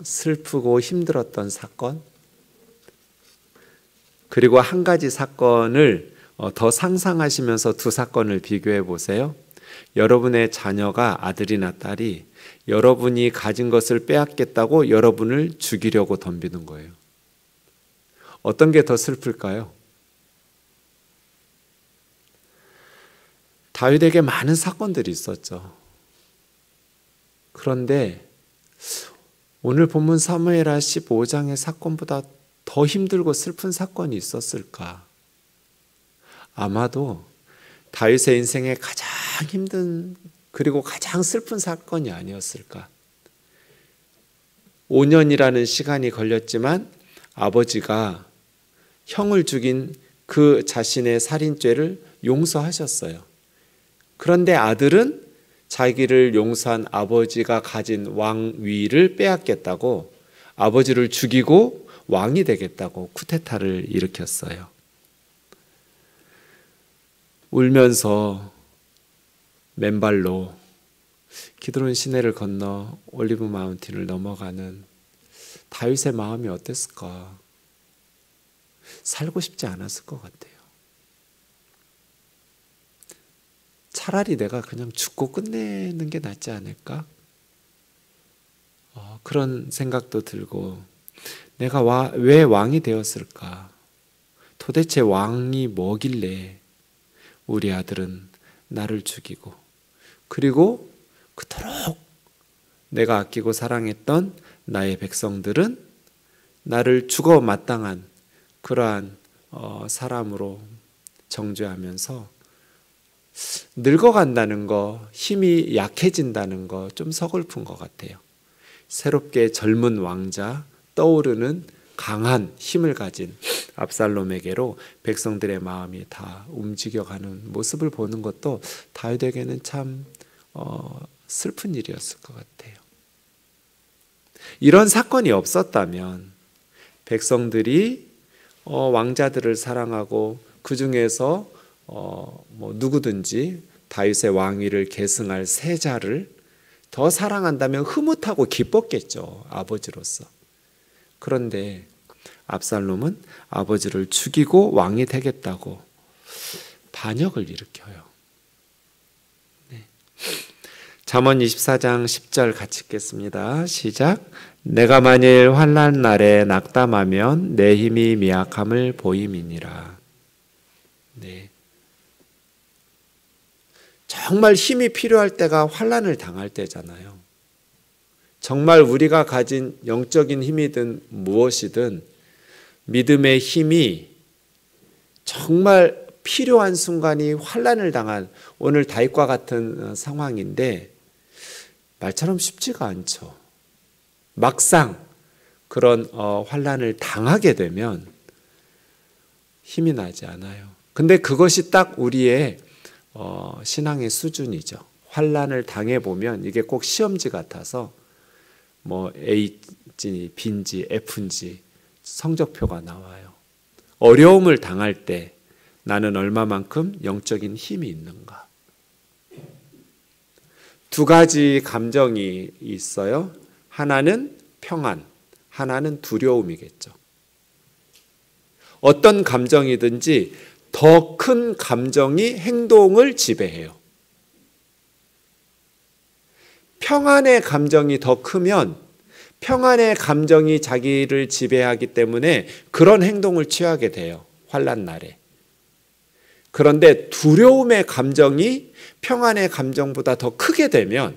슬프고 힘들었던 사건, 그리고 한 가지 사건을 더 상상하시면서 두 사건을 비교해 보세요. 여러분의 자녀가 아들이나 딸이 여러분이 가진 것을 빼앗겠다고 여러분을 죽이려고 덤비는 거예요. 어떤 게 더 슬플까요? 다윗에게 많은 사건들이 있었죠. 그런데 오늘 본문 사무엘하 15장의 사건보다 더 힘들고 슬픈 사건이 있었을까? 아마도 다윗의 인생에 가장 힘든 그리고 가장 슬픈 사건이 아니었을까? 5년이라는 시간이 걸렸지만 아버지가 형을 죽인 그 자신의 살인죄를 용서하셨어요. 그런데 아들은 자기를 용서한 아버지가 가진 왕위를 빼앗겠다고 아버지를 죽이고 왕이 되겠다고 쿠데타를 일으켰어요. 울면서 맨발로 기드론 시내를 건너 올리브 마운틴을 넘어가는 다윗의 마음이 어땠을까? 살고 싶지 않았을 것 같아요. 차라리 내가 그냥 죽고 끝내는 게 낫지 않을까? 그런 생각도 들고, 내가 왜 왕이 되었을까? 도대체 왕이 뭐길래 우리 아들은 나를 죽이고, 그리고 그토록 내가 아끼고 사랑했던 나의 백성들은 나를 죽어 마땅한 그러한 사람으로 정죄하면서 늙어간다는 거, 힘이 약해진다는 거 좀 서글픈 것 같아요. 새롭게 젊은 왕자, 떠오르는 강한 힘을 가진 압살롬에게로 백성들의 마음이 다 움직여가는 모습을 보는 것도 다윗에게는 참 슬픈 일이었을 것 같아요. 이런 사건이 없었다면 백성들이 왕자들을 사랑하고 그 중에서 누구든지 다윗의 왕위를 계승할 세자를 더 사랑한다면 흐뭇하고 기뻤겠죠, 아버지로서. 그런데 압살롬은 아버지를 죽이고 왕이 되겠다고 반역을 일으켜요. 네. 잠언 24장 10절 같이 읽겠습니다. 시작. 내가 만일 환난 날에 낙담하면 내 힘이 미약함을 보임이니라. 네. 정말 힘이 필요할 때가 환난을 당할 때잖아요. 정말 우리가 가진 영적인 힘이든 무엇이든 믿음의 힘이 정말 필요한 순간이 환난을 당한 오늘 다윗과 같은 상황인데 말처럼 쉽지가 않죠. 막상 그런 환난을 당하게 되면 힘이 나지 않아요. 근데 그것이 딱 우리의 신앙의 수준이죠. 환난을 당해보면 이게 꼭 시험지 같아서 A인지 B인지 F인지 성적표가 나와요. 어려움을 당할 때 나는 얼마만큼 영적인 힘이 있는가. 두 가지 감정이 있어요. 하나는 평안, 하나는 두려움이겠죠. 어떤 감정이든지 더 큰 감정이 행동을 지배해요. 평안의 감정이 더 크면 평안의 감정이 자기를 지배하기 때문에 그런 행동을 취하게 돼요. 환난 날에. 그런데 두려움의 감정이 평안의 감정보다 더 크게 되면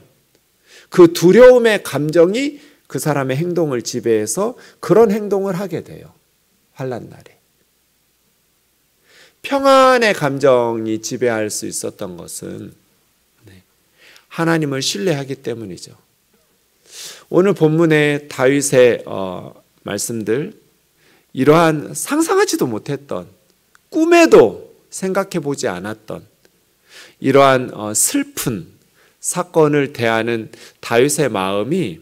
그 두려움의 감정이 그 사람의 행동을 지배해서 그런 행동을 하게 돼요. 환난 날에. 평안의 감정이 지배할 수 있었던 것은 하나님을 신뢰하기 때문이죠. 오늘 본문의 다윗의 말씀들, 이러한 상상하지도 못했던, 꿈에도 생각해 보지 않았던 이러한 슬픈 사건을 대하는 다윗의 마음이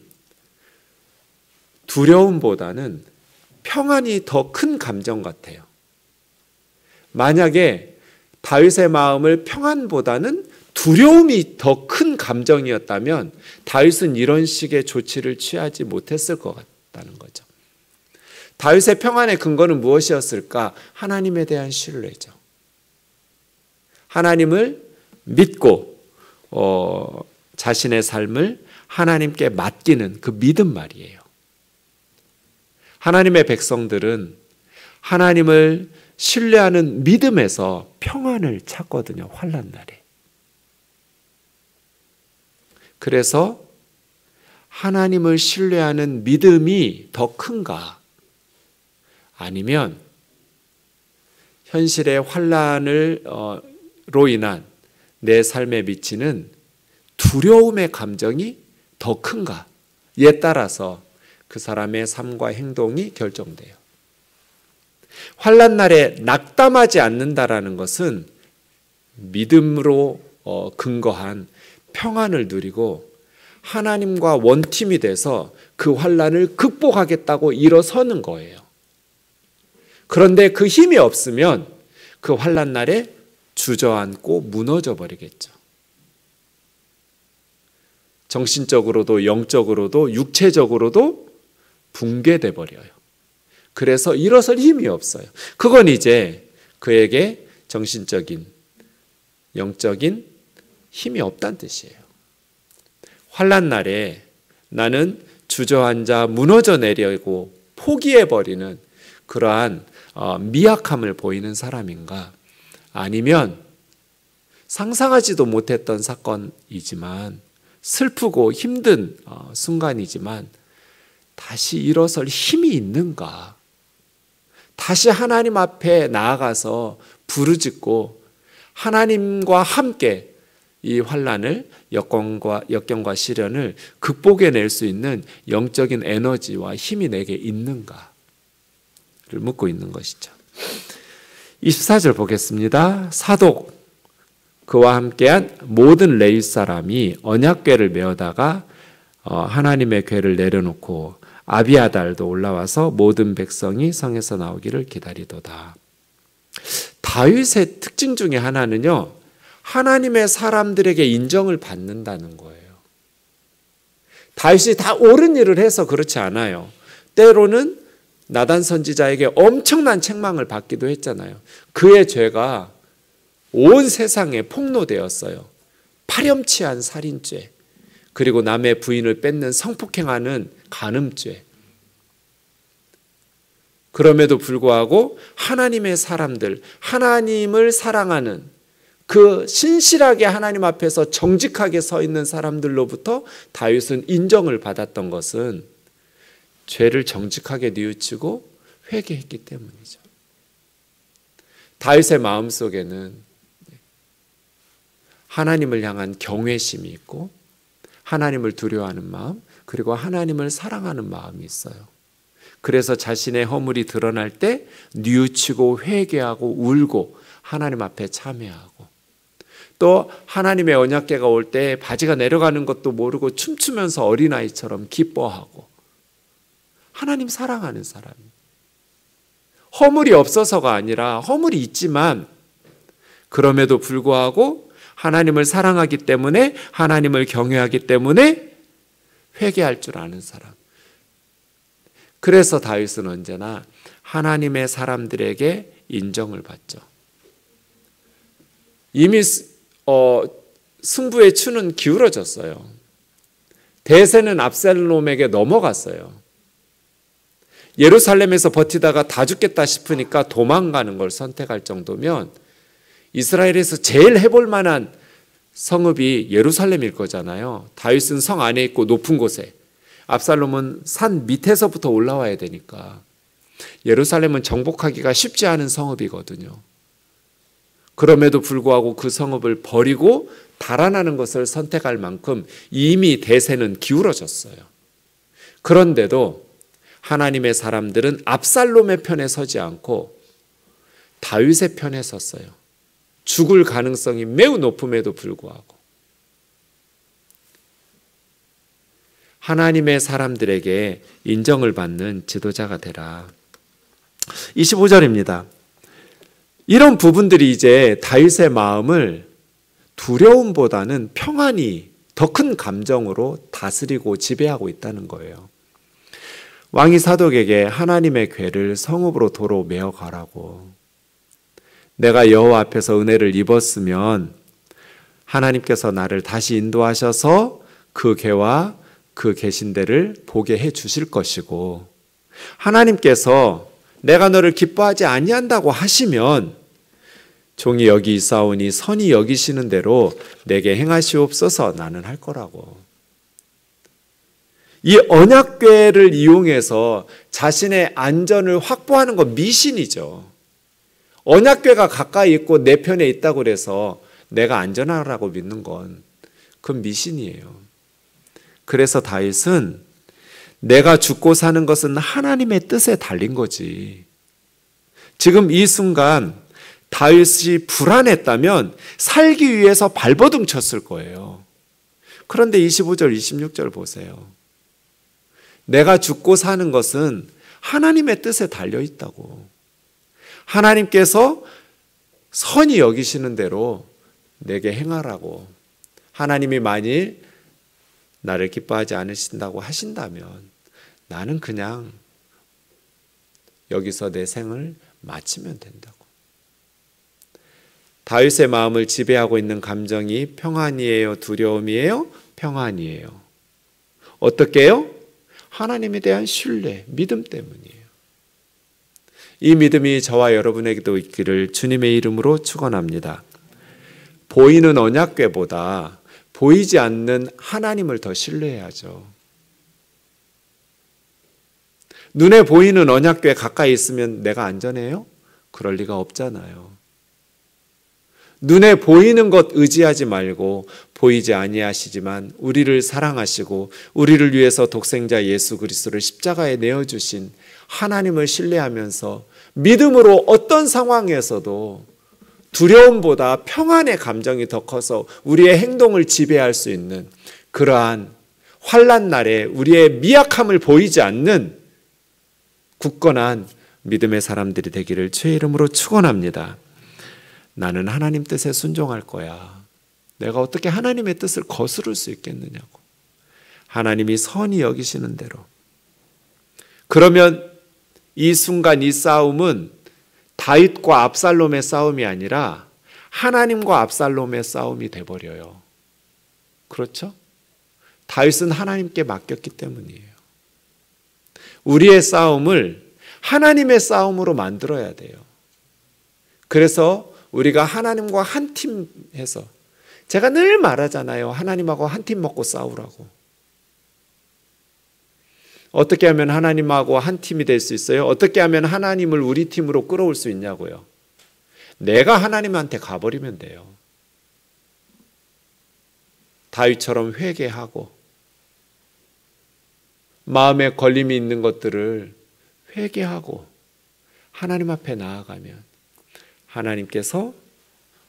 두려움보다는 평안이 더 큰 감정 같아요. 만약에 다윗의 마음을 평안보다는 두려움이 더 큰 감정이었다면 다윗은 이런 식의 조치를 취하지 못했을 것 있었다는 거죠. 다윗의 평안의 근거는 무엇이었을까? 하나님에 대한 신뢰죠. 하나님을 믿고 자신의 삶을 하나님께 맡기는 그 믿음 말이에요. 하나님의 백성들은 하나님을 신뢰하는 믿음에서 평안을 찾거든요. 환난 날에. 그래서 하나님을 신뢰하는 믿음이 더 큰가? 아니면 현실의 환난으로 인한 내 삶에 미치는 두려움의 감정이 더 큰가에 따라서 그 사람의 삶과 행동이 결정돼요. 환난 날에 낙담하지 않는다라는 것은 믿음으로 근거한 평안을 누리고 하나님과 원팀이 돼서 그 환난을 극복하겠다고 일어서는 거예요. 그런데 그 힘이 없으면 그 환난 날에 주저앉고 무너져 버리겠죠. 정신적으로도 영적으로도 육체적으로도 붕괴돼 버려요. 그래서 일어설 힘이 없어요. 그건 이제 그에게 정신적인 영적인 힘이 없다는 뜻이에요. 환난 날에 나는 주저앉아 무너져 내려고 포기해 버리는 그러한 미약함을 보이는 사람인가? 아니면 상상하지도 못했던 사건이지만 슬프고 힘든 순간이지만 다시 일어설 힘이 있는가? 다시 하나님 앞에 나아가서 부르짖고 하나님과 함께 이 환난을 역경과 시련을 극복해낼 수 있는 영적인 에너지와 힘이 내게 있는가를 묻고 있는 것이죠. 24절 보겠습니다. 사독 그와 함께한 모든 레위 사람이 언약궤를 메어다가 하나님의 궤를 내려놓고 아비아달도 올라와서 모든 백성이 성에서 나오기를 기다리도다. 다윗의 특징 중에 하나는요, 하나님의 사람들에게 인정을 받는다는 거예요. 다윗이 다 옳은 일을 해서 그렇지 않아요. 때로는 나단 선지자에게 엄청난 책망을 받기도 했잖아요. 그의 죄가 온 세상에 폭로되었어요. 파렴치한 살인죄, 그리고 남의 부인을 뺏는 성폭행하는 간음죄. 그럼에도 불구하고 하나님의 사람들, 하나님을 사랑하는 그 신실하게 하나님 앞에서 정직하게 서 있는 사람들로부터 다윗은 인정을 받았던 것은 죄를 정직하게 뉘우치고 회개했기 때문이죠. 다윗의 마음속에는 하나님을 향한 경외심이 있고 하나님을 두려워하는 마음, 그리고 하나님을 사랑하는 마음이 있어요. 그래서 자신의 허물이 드러날 때 뉘우치고 회개하고 울고 하나님 앞에 참회하고, 또 하나님의 언약궤가 올 때 바지가 내려가는 것도 모르고 춤추면서 어린아이처럼 기뻐하고, 하나님 사랑하는 사람. 허물이 없어서가 아니라 허물이 있지만 그럼에도 불구하고 하나님을 사랑하기 때문에, 하나님을 경외하기 때문에 회개할 줄 아는 사람. 그래서 다윗은 언제나 하나님의 사람들에게 인정을 받죠. 이미 승부의 추는 기울어졌어요. 대세는 압살롬에게 넘어갔어요. 예루살렘에서 버티다가 다 죽겠다 싶으니까 도망가는 걸 선택할 정도면 이스라엘에서 제일 해볼 만한 성읍이 예루살렘일 거잖아요. 다윗은 성 안에 있고 높은 곳에, 압살롬은 산 밑에서부터 올라와야 되니까 예루살렘은 정복하기가 쉽지 않은 성읍이거든요. 그럼에도 불구하고 그 성읍을 버리고 달아나는 것을 선택할 만큼 이미 대세는 기울어졌어요. 그런데도 하나님의 사람들은 압살롬의 편에 서지 않고 다윗의 편에 섰어요. 죽을 가능성이 매우 높음에도 불구하고. 하나님의 사람들에게 인정을 받는 지도자가 되라. 25절입니다. 이런 부분들이 이제 다윗의 마음을 두려움보다는 평안이 더 큰 감정으로 다스리고 지배하고 있다는 거예요. 왕이 사독에게 하나님의 궤를 성읍으로 도로 메어 가라고. 내가 여호와 앞에서 은혜를 입었으면 하나님께서 나를 다시 인도하셔서 그 궤와 그 계신 데를 보게 해 주실 것이고, 하나님께서 내가 너를 기뻐하지 아니한다고 하시면 종이 여기 있사오니 선히 여기시는 대로 내게 행하시옵소서. 나는 할 거라고. 이 언약궤를 이용해서 자신의 안전을 확보하는 건 미신이죠. 언약궤가 가까이 있고 내 편에 있다고 해서 내가 안전하라고 믿는 건 그건 미신이에요. 그래서 다윗은 내가 죽고 사는 것은 하나님의 뜻에 달린 거지. 지금 이 순간 다윗이 불안했다면 살기 위해서 발버둥 쳤을 거예요. 그런데 25절, 26절 보세요. 내가 죽고 사는 것은 하나님의 뜻에 달려 있다고. 하나님께서 선히 여기시는 대로 내게 행하라고. 하나님이 만일 나를 기뻐하지 않으신다고 하신다면 나는 그냥 여기서 내 생을 마치면 된다고. 다윗의 마음을 지배하고 있는 감정이 평안이에요? 두려움이에요? 평안이에요. 어떻게요? 하나님에 대한 신뢰, 믿음 때문이에요. 이 믿음이 저와 여러분에게도 있기를 주님의 이름으로 축원합니다. 보이는 언약궤보다 보이지 않는 하나님을 더 신뢰해야죠. 눈에 보이는 언약궤 가까이 있으면 내가 안전해요? 그럴 리가 없잖아요. 눈에 보이는 것 의지하지 말고 보이지 아니하시지만 우리를 사랑하시고 우리를 위해서 독생자 예수 그리스도를 십자가에 내어주신 하나님을 신뢰하면서 믿음으로 어떤 상황에서도 두려움보다 평안의 감정이 더 커서 우리의 행동을 지배할 수 있는 그러한 환난 날에 우리의 미약함을 보이지 않는 굳건한 믿음의 사람들이 되기를 주의 이름으로 축원합니다. 나는 하나님 뜻에 순종할 거야. 내가 어떻게 하나님의 뜻을 거스를 수 있겠느냐고. 하나님이 선히 여기시는 대로. 그러면 이 순간 이 싸움은 다윗과 압살롬의 싸움이 아니라 하나님과 압살롬의 싸움이 돼버려요. 그렇죠? 다윗은 하나님께 맡겼기 때문이에요. 우리의 싸움을 하나님의 싸움으로 만들어야 돼요. 그래서 우리가 하나님과 한 팀 해서, 제가 늘 말하잖아요. 하나님하고 한 팀 먹고 싸우라고. 어떻게 하면 하나님하고 한 팀이 될 수 있어요? 어떻게 하면 하나님을 우리 팀으로 끌어올 수 있냐고요. 내가 하나님한테 가버리면 돼요. 다윗처럼 회개하고 마음에 걸림이 있는 것들을 회개하고 하나님 앞에 나아가면 하나님께서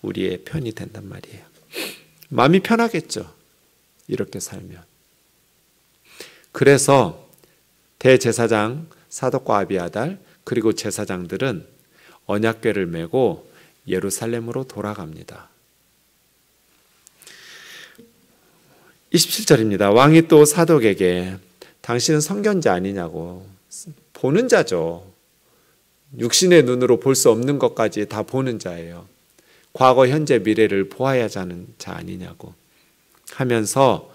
우리의 편이 된단 말이에요. 마음이 편하겠죠. 이렇게 살면. 그래서 대제사장 사독과 아비아달 그리고 제사장들은 언약궤를 메고 예루살렘으로 돌아갑니다. 27절입니다. 왕이 또 사독에게 당신은 선견자 아니냐고. 보는 자죠. 육신의 눈으로 볼 수 없는 것까지 다 보는 자예요. 과거, 현재, 미래를 보아야 하는 자 아니냐고 하면서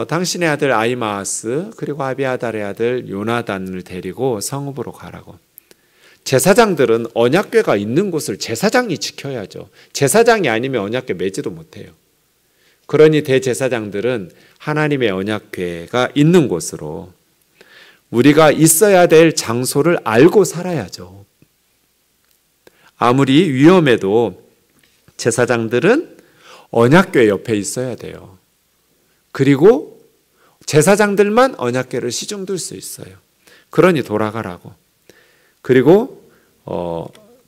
당신의 아들 아히마아스 그리고 아비아달의 아들 요나단을 데리고 성읍으로 가라고. 제사장들은 언약궤가 있는 곳을 제사장이 지켜야죠. 제사장이 아니면 언약궤 매지도 못해요. 그러니 대제사장들은 하나님의 언약궤가 있는 곳으로, 우리가 있어야 될 장소를 알고 살아야죠. 아무리 위험해도 제사장들은 언약궤 옆에 있어야 돼요. 그리고 제사장들만 언약궤를 시중들 수 있어요. 그러니 돌아가라고. 그리고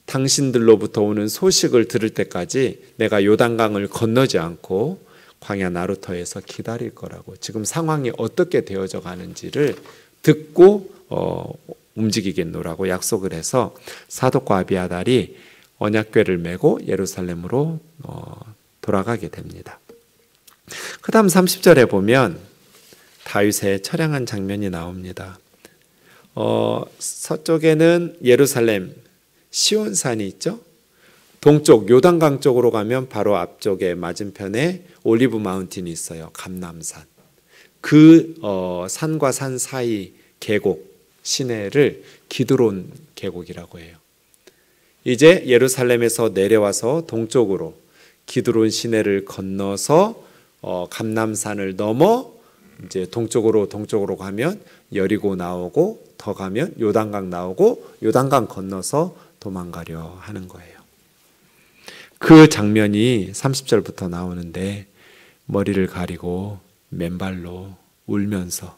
당신들로부터 오는 소식을 들을 때까지 내가 요단강을 건너지 않고 광야 나루터에서 기다릴 거라고. 지금 상황이 어떻게 되어져 가는지를 듣고 움직이겠노라고 약속을 해서 사독과 아비아달이 언약궤를 메고 예루살렘으로 돌아가게 됩니다. 그 다음 30절에 보면 다윗의 처량한 장면이 나옵니다. 서쪽에는 예루살렘 시온산이 있죠. 동쪽 요단강 쪽으로 가면 바로 앞쪽에 맞은편에 올리브 마운틴이 있어요. 감람산. 그 산과 산 사이 계곡 시내를 기드론 계곡이라고 해요. 이제 예루살렘에서 내려와서 동쪽으로 기드론 시내를 건너서 감람산을 넘어 이제 동쪽으로 가면 여리고 나오고 더 가면 요단강 나오고 요단강 건너서 도망가려 하는 거예요. 그 장면이 30절부터 나오는데 머리를 가리고 맨발로 울면서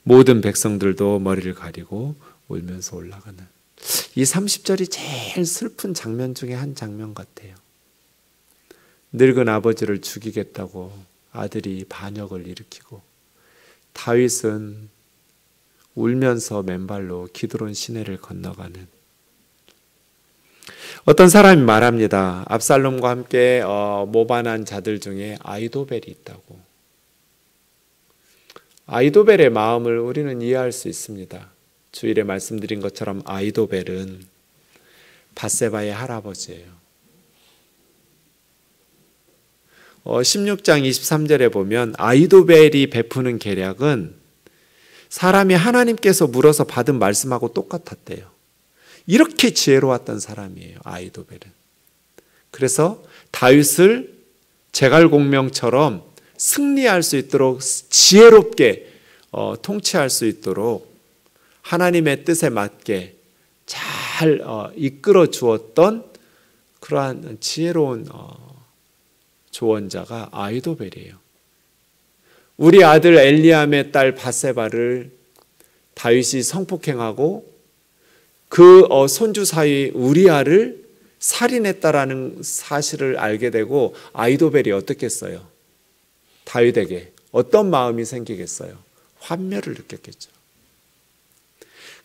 모든 백성들도 머리를 가리고 울면서 올라가는 이 30절이 제일 슬픈 장면 중에 한 장면 같아요. 늙은 아버지를 죽이겠다고 아들이 반역을 일으키고 다윗은 울면서 맨발로 기드론 시내를 건너가는 어떤 사람이 말합니다. 압살롬과 함께 모반한 자들 중에 아히도벨이 있다고. 아히도벨의 마음을 우리는 이해할 수 있습니다. 주일에 말씀드린 것처럼 아히도벨은 밧세바의 할아버지예요. 16장 23절에 보면 아히도벨이 베푸는 계략은 사람이 하나님께서 물어서 받은 말씀하고 똑같았대요. 이렇게 지혜로웠던 사람이에요. 아히도벨은. 그래서 다윗을 제갈공명처럼 승리할 수 있도록 지혜롭게 통치할 수 있도록 하나님의 뜻에 맞게 잘 이끌어 주었던 그러한 지혜로운 조언자가 아히도벨이에요. 우리 아들 엘리암의 딸 밧세바를 다윗이 성폭행하고 그 손주 사이 우리아를 살인했다라는 사실을 알게 되고 아히도벨이 어떻겠어요? 다윗에게 어떤 마음이 생기겠어요? 환멸을 느꼈겠죠.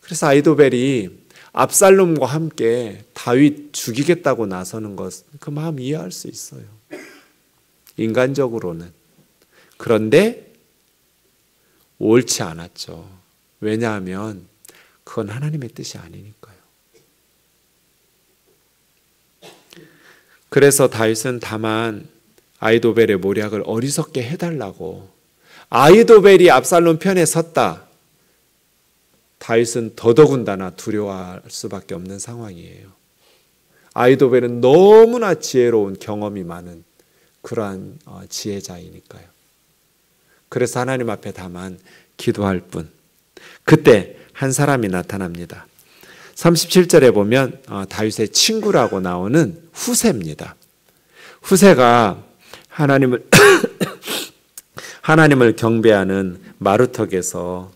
그래서 아히도벨이 압살롬과 함께 다윗 죽이겠다고 나서는 것, 그 마음 이해할 수 있어요. 인간적으로는. 그런데 옳지 않았죠. 왜냐하면 그건 하나님의 뜻이 아니니까요. 그래서 다윗은 다만 아히도벨의 모략을 어리석게 해달라고. 아히도벨이 압살롬 편에 섰다. 다윗은 더더군다나 두려워할 수밖에 없는 상황이에요. 아히도벨은 너무나 지혜로운 경험이 많은 그러한 지혜자이니까요. 그래서 하나님 앞에 다만 기도할 뿐. 그때 한 사람이 나타납니다. 37절에 보면 다윗의 친구라고 나오는 후세입니다. 후세가 하나님을 경배하는 마루턱에서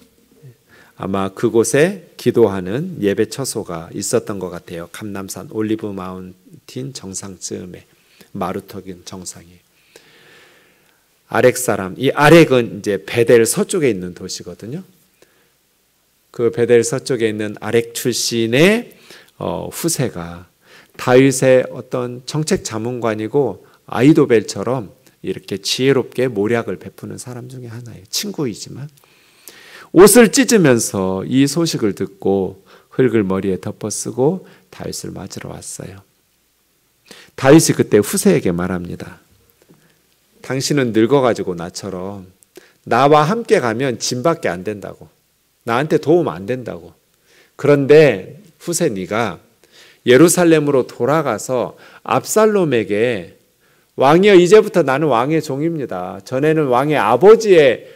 아마 그곳에 기도하는 예배 처소가 있었던 것 같아요. 감람산 올리브 마운틴 정상쯤에 마루턱인 정상이에요. 아렉 사람, 이 아렉은 이제 베델 서쪽에 있는 도시거든요. 그 베델 서쪽에 있는 아렉 출신의 후세가 다윗의 어떤 정책 자문관이고 아히도벨처럼 이렇게 지혜롭게 모략을 베푸는 사람 중에 하나예요. 친구이지만 옷을 찢으면서 이 소식을 듣고 흙을 머리에 덮어쓰고 다윗을 맞으러 왔어요. 다윗이 그때 후세에게 말합니다. 당신은 늙어가지고 나처럼 나와 함께 가면 짐밖에 안 된다고. 나한테 도움 안 된다고. 그런데 후세 네가 예루살렘으로 돌아가서 압살롬에게 왕이여 이제부터 나는 왕의 종입니다. 전에는 왕의 아버지의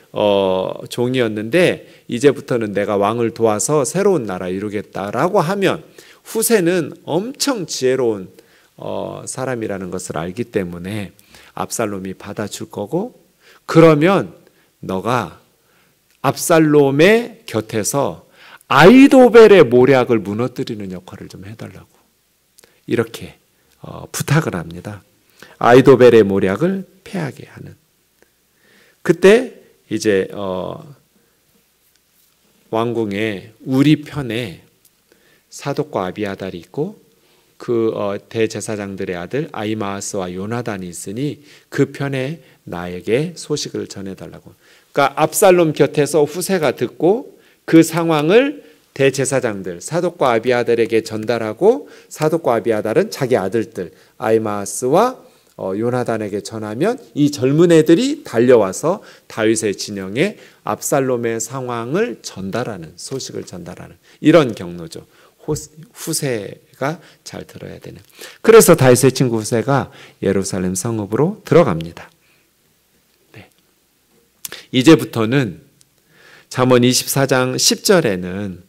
종이었는데 이제부터는 내가 왕을 도와서 새로운 나라 이루겠다라고 하면 후세는 엄청 지혜로운 사람이라는 것을 알기 때문에 압살롬이 받아줄 거고 그러면 너가 압살롬의 곁에서 아히도벨의 모략을 무너뜨리는 역할을 좀 해달라고 이렇게 부탁을 합니다. 아히도벨의 모략을 패하게 하는. 그때 이제 왕궁의 우리 편에 사독과 아비아달이 있고 그 대제사장들의 아들 아히마아스와 요나단이 있으니 그 편에 나에게 소식을 전해달라고. 그러니까 압살롬 곁에서 후세가 듣고 그 상황을 대제사장들 사독과 아비아달에게 전달하고 사독과 아비아달은 자기 아들들 아히마아스와 요나단에게 전하면 이 젊은 애들이 달려와서 다윗의 진영에 압살롬의 상황을 전달하는, 소식을 전달하는 이런 경로죠. 후세가 잘 들어야 되는. 그래서 다윗의 친구 후세가 예루살렘 성읍으로 들어갑니다. 네. 이제부터는 잠언 24장 10절에는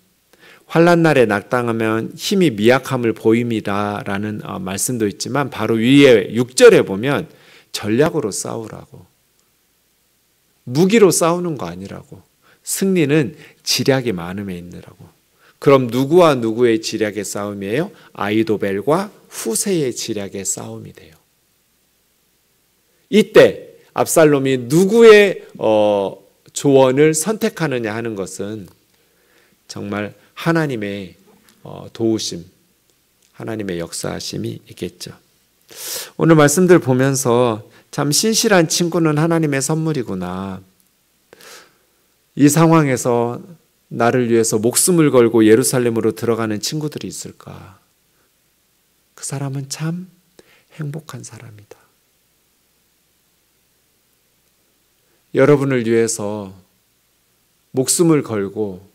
환난 날에 낙당하면 힘이 미약함을 보임이라라는 말씀도 있지만 바로 위에 6절에 보면 전략으로 싸우라고, 무기로 싸우는 거 아니라고, 승리는 지략이 많음에 있느라고. 그럼 누구와 누구의 지략의 싸움이에요? 아히도벨과 후세의 지략의 싸움이 돼요. 이때 압살롬이 누구의 조언을 선택하느냐 하는 것은 정말 하나님의 도우심, 하나님의 역사하심이 있겠죠. 오늘 말씀들 보면서 참 신실한 친구는 하나님의 선물이구나. 이 상황에서 나를 위해서 목숨을 걸고 예루살렘으로 들어가는 친구들이 있을까? 그 사람은 참 행복한 사람이다. 여러분을 위해서 목숨을 걸고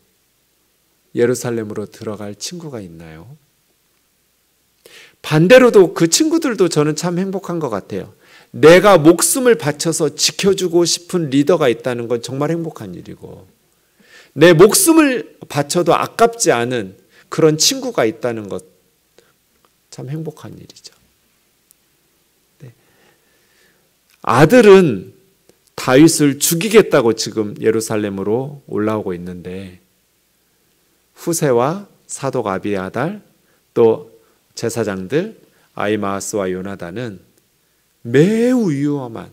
예루살렘으로 들어갈 친구가 있나요? 반대로도 그 친구들도 저는 참 행복한 것 같아요. 내가 목숨을 바쳐서 지켜주고 싶은 리더가 있다는 건 정말 행복한 일이고, 내 목숨을 바쳐도 아깝지 않은 그런 친구가 있다는 것 참 행복한 일이죠. 네. 아들은 다윗을 죽이겠다고 지금 예루살렘으로 올라오고 있는데 후세와 사독 아비아달 또 제사장들 아히마아스와 요나단은 매우 위험한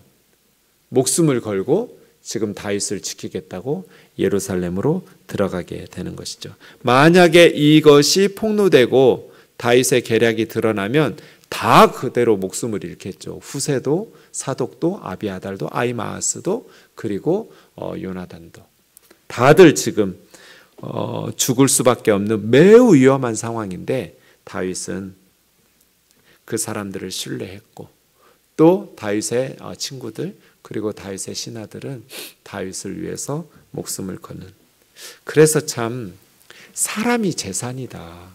목숨을 걸고 지금 다윗을 지키겠다고 예루살렘으로 들어가게 되는 것이죠. 만약에 이것이 폭로되고 다윗의 계략이 드러나면 다 그대로 목숨을 잃겠죠. 후세도 사독도 아비아달도 아히마아스도 그리고 요나단도 다들 지금 죽을 수밖에 없는 매우 위험한 상황인데 다윗은 그 사람들을 신뢰했고 또 다윗의 친구들 그리고 다윗의 신하들은 다윗을 위해서 목숨을 거는. 그래서 참 사람이 재산이다.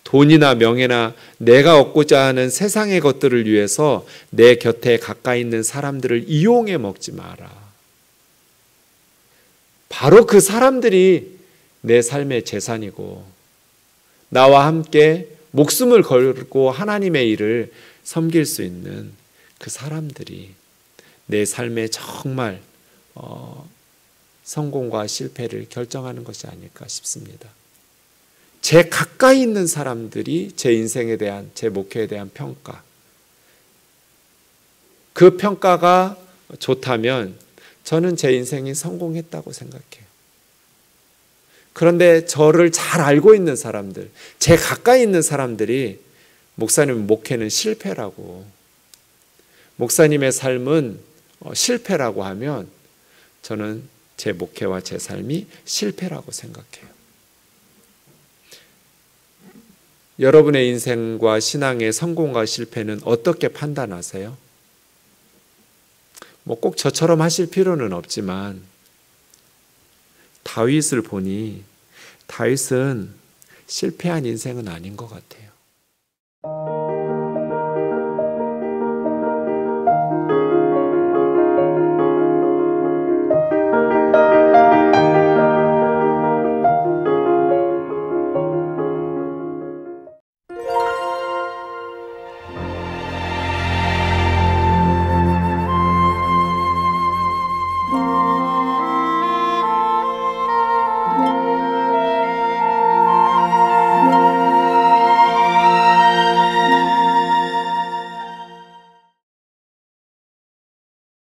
돈이나 명예나 내가 얻고자 하는 세상의 것들을 위해서 내 곁에 가까이 있는 사람들을 이용해 먹지 마라. 바로 그 사람들이 내 삶의 재산이고 나와 함께 목숨을 걸고 하나님의 일을 섬길 수 있는 그 사람들이 내 삶의 정말 성공과 실패를 결정하는 것이 아닐까 싶습니다. 제 가까이 있는 사람들이 제 인생에 대한, 제 목회에 대한 평가, 그 평가가 좋다면 저는 제 인생이 성공했다고 생각해요. 그런데 저를 잘 알고 있는 사람들, 제 가까이 있는 사람들이 목사님 목회는 실패라고, 목사님의 삶은 실패라고 하면 저는 제 목회와 제 삶이 실패라고 생각해요. 여러분의 인생과 신앙의 성공과 실패는 어떻게 판단하세요? 꼭 저처럼 하실 필요는 없지만 다윗을 보니 다윗은 실패한 인생은 아닌 것 같아요.